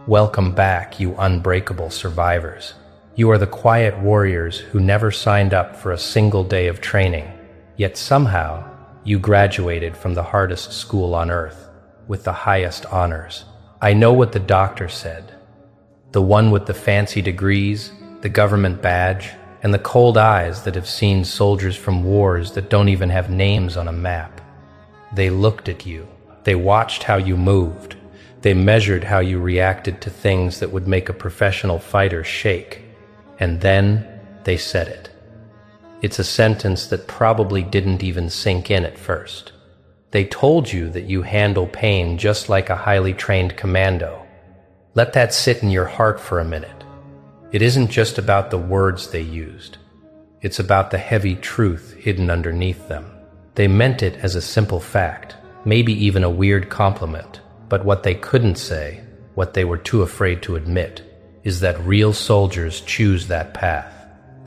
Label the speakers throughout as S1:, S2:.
S1: Welcome back, you unbreakable survivors. You are the quiet warriors who never signed up for a single day of training, yet somehow you graduated from the hardest school on earth with the highest honors. I know what the doctor said. The one with the fancy degrees, the government badge, and the cold eyes that have seen soldiers from wars that don't even have names on a map. They looked at you. They watched how you moved. They measured how you reacted to things that would make a professional fighter shake. And then they said it. It's a sentence that probably didn't even sink in at first. They told you that you handle pain just like a highly trained commando. Let that sit in your heart for a minute. It isn't just about the words they used. It's about the heavy truth hidden underneath them. They meant it as a simple fact, maybe even a weird compliment. But what they couldn't say, what they were too afraid to admit, is that real soldiers choose that path.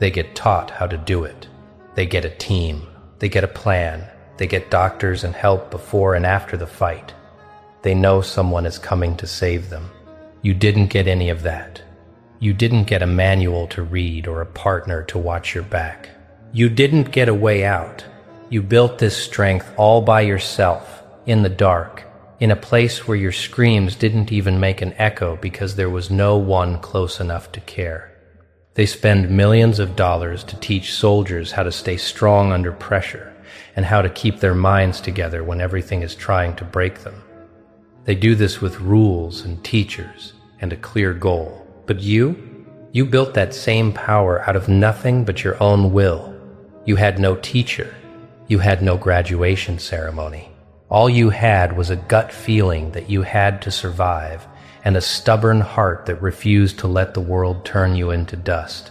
S1: They get taught how to do it. They get a team. They get a plan. They get doctors and help before and after the fight. They know someone is coming to save them. You didn't get any of that. You didn't get a manual to read or a partner to watch your back. You didn't get a way out. You built this strength all by yourself, in the dark, in a place where your screams didn't even make an echo because there was no one close enough to care. They spend millions of dollars to teach soldiers how to stay strong under pressure and how to keep their minds together when everything is trying to break them. They do this with rules and teachers and a clear goal. But you built that same power out of nothing but your own will. You had no teacher. You had no graduation ceremony. All you had was a gut feeling that you had to survive and a stubborn heart that refused to let the world turn you into dust.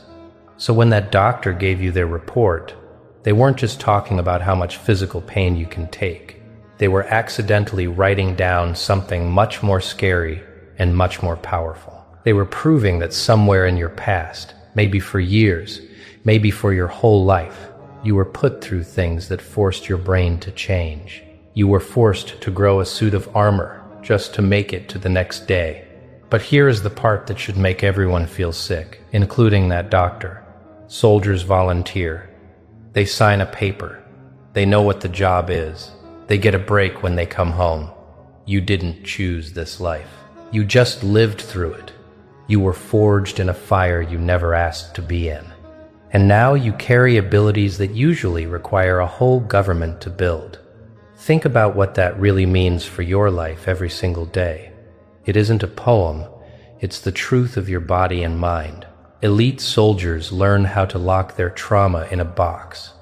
S1: So when that doctor gave you their report, they weren't just talking about how much physical pain you can take. They were accidentally writing down something much more scary and much more powerful. They were proving that somewhere in your past, maybe for years, maybe for your whole life, you were put through things that forced your brain to change. You were forced to grow a suit of armor just to make it to the next day. But here is the part that should make everyone feel sick, including that doctor. Soldiers volunteer. They sign a paper. They know what the job is. They get a break when they come home. You didn't choose this life. You just lived through it. You were forged in a fire you never asked to be in. And now you carry abilities that usually require a whole government to build. Think about what that really means for your life every single day. It isn't a poem, it's the truth of your body and mind. Elite soldiers learn how to lock their trauma in a box.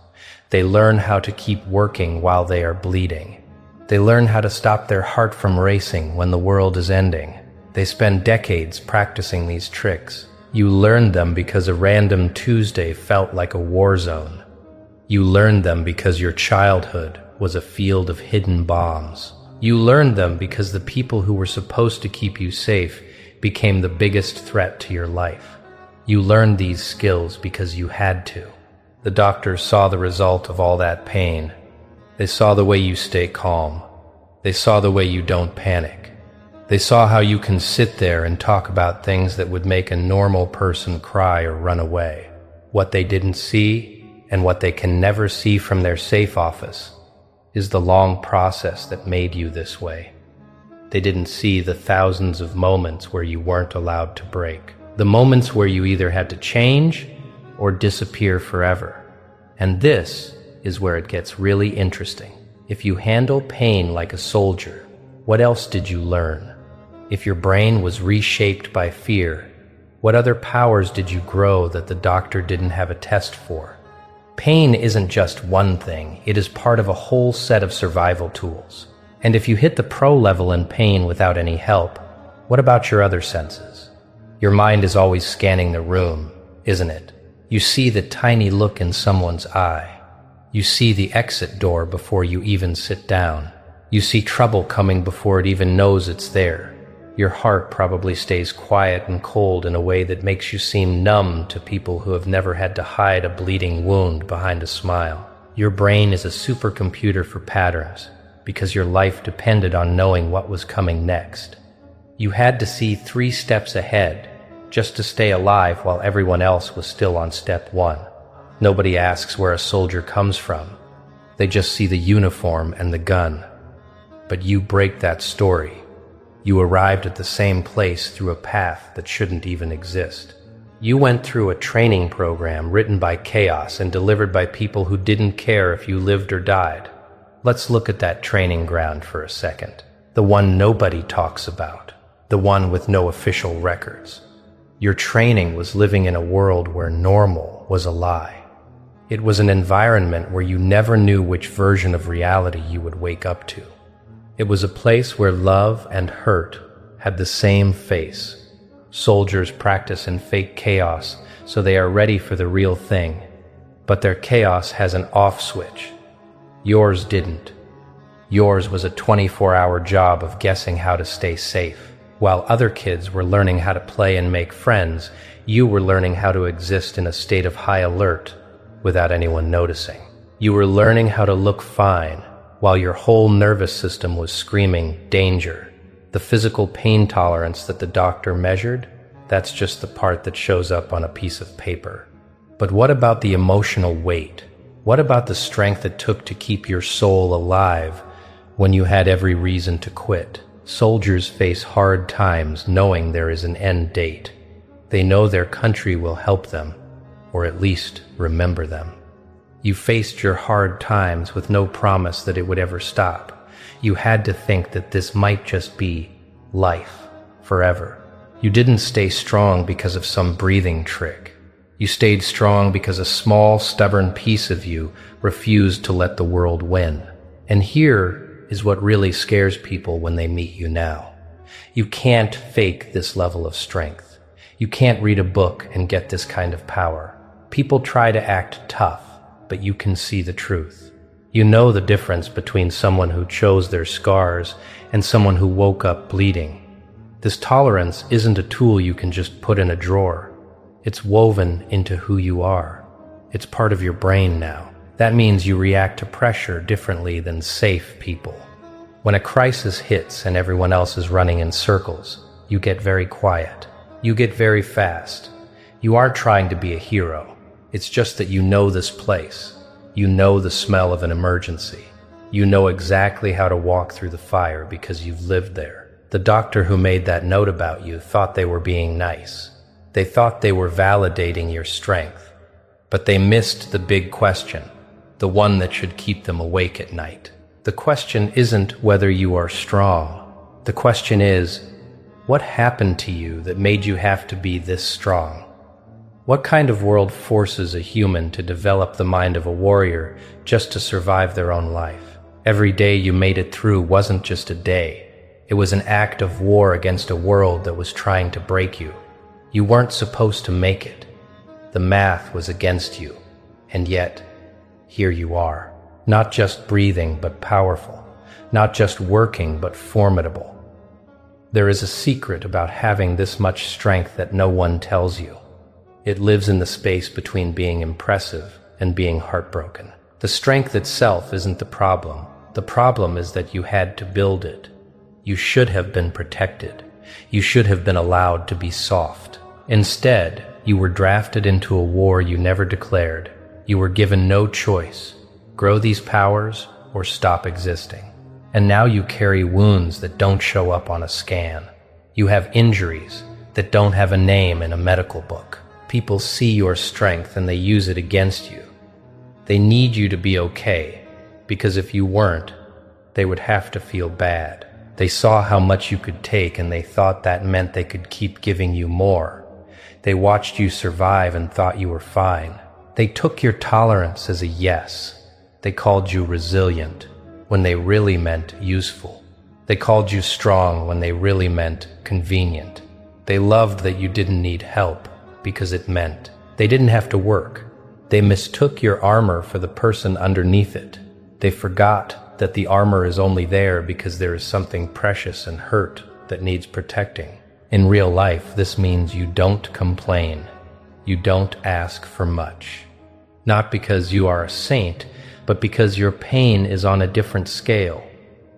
S1: They learn how to keep working while they are bleeding. They learn how to stop their heart from racing when the world is ending. They spend decades practicing these tricks. You learned them because a random Tuesday felt like a war zone. You learned them because your childhood was a field of hidden bombs. You learned them because the people who were supposed to keep you safe became the biggest threat to your life. You learned these skills because you had to. The doctors saw the result of all that pain. They saw the way you stay calm. They saw the way you don't panic. They saw how you can sit there and talk about things that would make a normal person cry or run away. What they didn't see, and what they can never see from their safe office, is the long process that made you this way. They didn't see the thousands of moments where you weren't allowed to break. The moments where you either had to change or disappear forever. And this is where it gets really interesting. If you handle pain like a soldier, what else did you learn? If your brain was reshaped by fear, what other powers did you grow that the doctor didn't have a test for? Pain isn't just one thing, it is part of a whole set of survival tools. And if you hit the pro level in pain without any help, what about your other senses? Your mind is always scanning the room, isn't it? You see the tiny look in someone's eye. You see the exit door before you even sit down. You see trouble coming before it even knows it's there. Your heart probably stays quiet and cold in a way that makes you seem numb to people who have never had to hide a bleeding wound behind a smile. Your brain is a supercomputer for patterns because your life depended on knowing what was coming next. You had to see 3 steps ahead just to stay alive while everyone else was still on step 1. Nobody asks where a soldier comes from. They just see the uniform and the gun. But you break that story. You arrived at the same place through a path that shouldn't even exist. You went through a training program written by chaos and delivered by people who didn't care if you lived or died. Let's look at that training ground for a second. The one nobody talks about. The one with no official records. Your training was living in a world where normal was a lie. It was an environment where you never knew which version of reality you would wake up to. It was a place where love and hurt had the same face. Soldiers practice in fake chaos so they are ready for the real thing, but their chaos has an off switch. Yours didn't. Yours was a 24-hour job of guessing how to stay safe. While other kids were learning how to play and make friends, you were learning how to exist in a state of high alert without anyone noticing. You were learning how to look fine while your whole nervous system was screaming danger. The physical pain tolerance that the doctor measured, that's just the part that shows up on a piece of paper. But what about the emotional weight? What about the strength it took to keep your soul alive when you had every reason to quit? Soldiers face hard times knowing there is an end date. They know their country will help them, or at least remember them. You faced your hard times with no promise that it would ever stop. You had to think that this might just be life forever. You didn't stay strong because of some breathing trick. You stayed strong because a small, stubborn piece of you refused to let the world win. And here is what really scares people when they meet you now. You can't fake this level of strength. You can't read a book and get this kind of power. People try to act tough, but you can see the truth. You know the difference between someone who chose their scars and someone who woke up bleeding. This tolerance isn't a tool you can just put in a drawer. It's woven into who you are. It's part of your brain now. That means you react to pressure differently than safe people. When a crisis hits and everyone else is running in circles, you get very quiet. You get very fast. You aren't trying to be a hero. It's just that you know this place. You know the smell of an emergency. You know exactly how to walk through the fire because you've lived there. The doctor who made that note about you thought they were being nice. They thought they were validating your strength. But they missed the big question. The one that should keep them awake at night. The question isn't whether you are strong. The question is, what happened to you that made you have to be this strong? What kind of world forces a human to develop the mind of a warrior just to survive their own life? Every day you made it through wasn't just a day. It was an act of war against a world that was trying to break you. You weren't supposed to make it. The math was against you. And yet, here you are, not just breathing but powerful, not just working but formidable. There is a secret about having this much strength that no one tells you. It lives in the space between being impressive and being heartbroken. The strength itself isn't the problem. The problem is that you had to build it. You should have been protected. You should have been allowed to be soft. Instead, you were drafted into a war you never declared. You were given no choice. Grow these powers or stop existing. And now you carry wounds that don't show up on a scan. You have injuries that don't have a name in a medical book. People see your strength and they use it against you. They need you to be okay, because if you weren't, they would have to feel bad. They saw how much you could take and they thought that meant they could keep giving you more. They watched you survive and thought you were fine. They took your tolerance as a yes. They called you resilient when they really meant useful. They called you strong when they really meant convenient. They loved that you didn't need help because it meant they didn't have to work. They mistook your armor for the person underneath it. They forgot that the armor is only there because there is something precious and hurt that needs protecting. In real life, this means you don't complain. You don't ask for much. Not because you are a saint, but because your pain is on a different scale.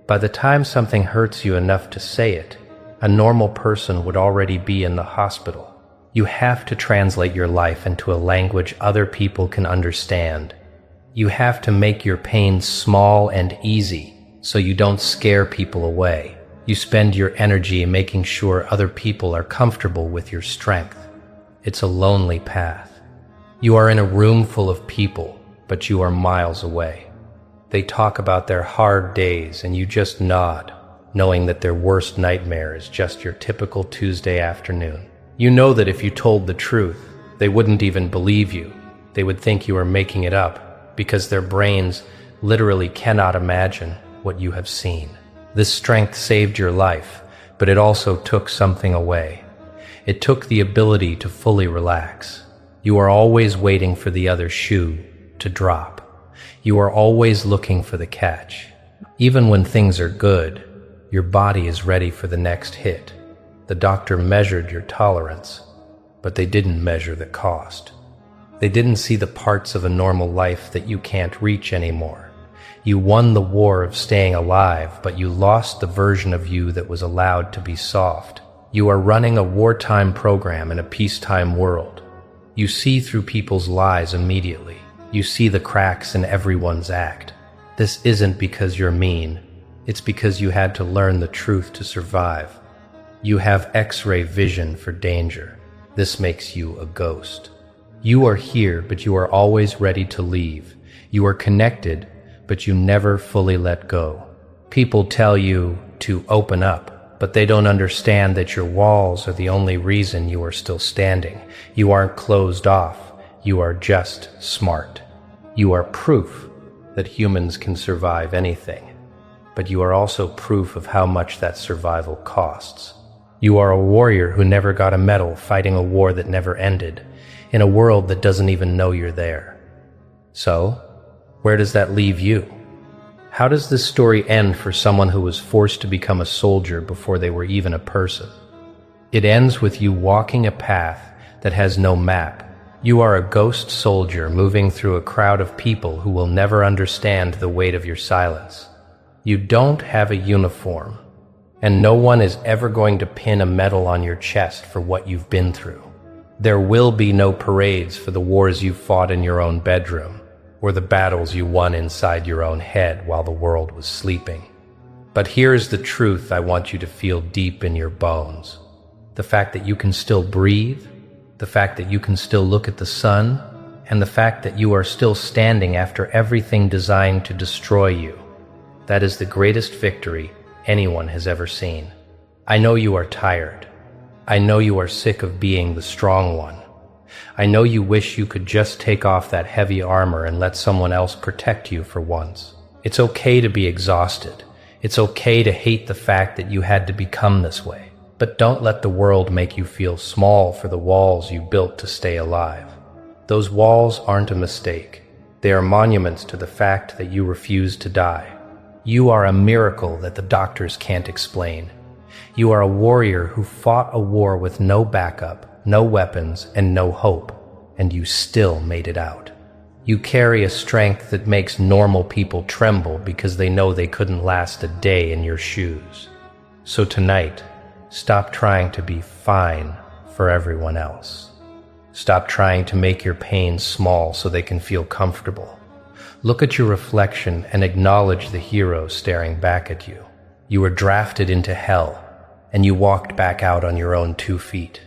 S1: By the time something hurts you enough to say it, A normal person would already be in the hospital. You have to translate your life into a language other people can understand. You have to make your pain small and easy so you don't scare people away. You spend your energy making sure other people are comfortable with your strength. It's a lonely path. You are in a room full of people, but you are miles away. They talk about their hard days and you just nod, knowing that their worst nightmare is just your typical Tuesday afternoon. You know that if you told the truth, they wouldn't even believe you. They would think you are making it up because their brains literally cannot imagine what you have seen. This strength saved your life, but it also took something away. It took the ability to fully relax. You are always waiting for the other shoe to drop. You are always looking for the catch. Even when things are good, your body is ready for the next hit. The doctor measured your tolerance, but they didn't measure the cost. They didn't see the parts of a normal life that you can't reach anymore. You won the war of staying alive, but you lost the version of you that was allowed to be soft. You are running a wartime program in a peacetime world. You see through people's lies immediately. You see the cracks in everyone's act. This isn't because you're mean. It's because you had to learn the truth to survive. You have X-ray vision for danger. This makes you a ghost. You are here, but you are always ready to leave. You are connected, but you never fully let go. People tell you to open up, but they don't understand that your walls are the only reason you are still standing. You aren't closed off. You are just smart. You are proof that humans can survive anything, but you are also proof of how much that survival costs. You are a warrior who never got a medal fighting a war that never ended, in a world that doesn't even know you're there. So, where does that leave you? How does this story end for someone who was forced to become a soldier before they were even a person? It ends with you walking a path that has no map. You are a ghost soldier moving through a crowd of people who will never understand the weight of your silence. You don't have a uniform, and no one is ever going to pin a medal on your chest for what you've been through. There will be no parades for the wars you fought in your own bedroom, or the battles you won inside your own head while the world was sleeping. But here's the truth I want you to feel deep in your bones. The fact that you can still breathe, the fact that you can still look at the sun, and the fact that you are still standing after everything designed to destroy you. That is the greatest victory anyone has ever seen. I know you are tired. I know you are sick of being the strong one. I know you wish you could just take off that heavy armor and let someone else protect you for once. It's okay to be exhausted. It's okay to hate the fact that you had to become this way. But don't let the world make you feel small for the walls you built to stay alive. Those walls aren't a mistake. They are monuments to the fact that you refuse to die. You are a miracle that the doctors can't explain. You are a warrior who fought a war with no backup, no weapons, and no hope, and you still made it out. You carry a strength that makes normal people tremble because they know they couldn't last a day in your shoes. So tonight, stop trying to be fine for everyone else. Stop trying to make your pain small so they can feel comfortable. Look at your reflection and acknowledge the hero staring back at you. You were drafted into hell, and you walked back out on your own 2 feet.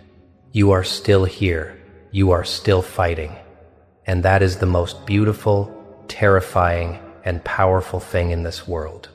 S1: You are still here. You are still fighting. And that is the most beautiful, terrifying, and powerful thing in this world.